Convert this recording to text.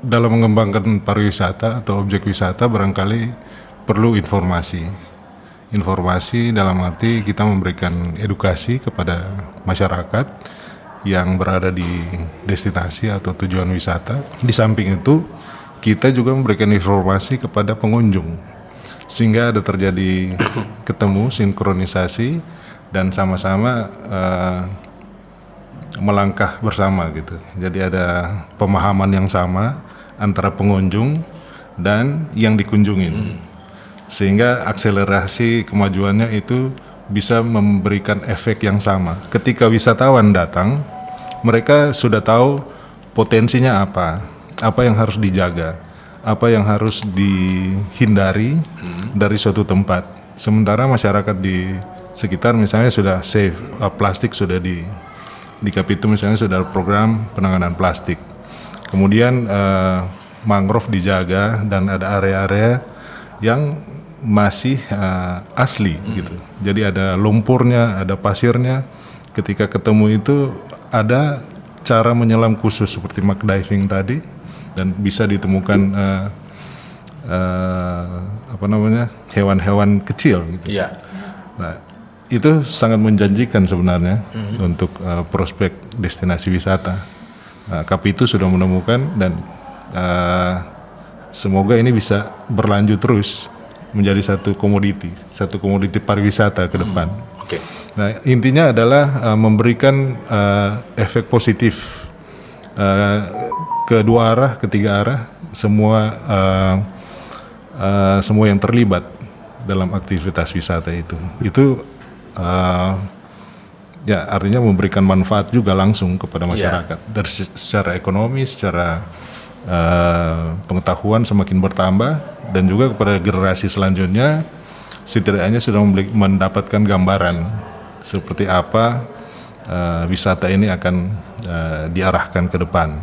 dalam mengembangkan pariwisata atau objek wisata barangkali perlu informasi. Informasi dalam arti kita memberikan edukasi kepada masyarakat yang berada di destinasi atau tujuan wisata. Di samping itu, kita juga memberikan informasi kepada pengunjung sehingga ada terjadi ketemu, sinkronisasi dan sama-sama melangkah bersama gitu. Jadi ada pemahaman yang sama antara pengunjung dan yang dikunjungin. Sehingga akselerasi kemajuannya itu bisa memberikan efek yang sama. Ketika wisatawan datang, mereka sudah tahu potensinya apa yang harus dijaga, apa yang harus dihindari dari suatu tempat. Sementara masyarakat di sekitar misalnya sudah safe, plastik sudah di Kapitu misalnya sudah ada program penanganan plastik. Kemudian mangrove dijaga dan ada area-area yang masih asli gitu. Jadi ada lumpurnya, ada pasirnya. Ketika ketemu itu ada cara menyelam khusus seperti mark diving tadi dan bisa ditemukan hewan-hewan kecil gitu. Iya. Nah, itu sangat menjanjikan sebenarnya untuk prospek destinasi wisata. Kapitu sudah menemukan dan semoga ini bisa berlanjut terus menjadi satu komoditi pariwisata ke depan. Oke. Nah, intinya adalah memberikan efek positif kedua arah, ketiga arah, semua yang terlibat dalam aktivitas wisata itu. Itu ya artinya memberikan manfaat juga langsung kepada masyarakat. Dari secara ekonomi, secara pengetahuan semakin bertambah dan juga kepada generasi selanjutnya setidaknya sudah mendapatkan gambaran seperti apa wisata ini akan diarahkan ke depan.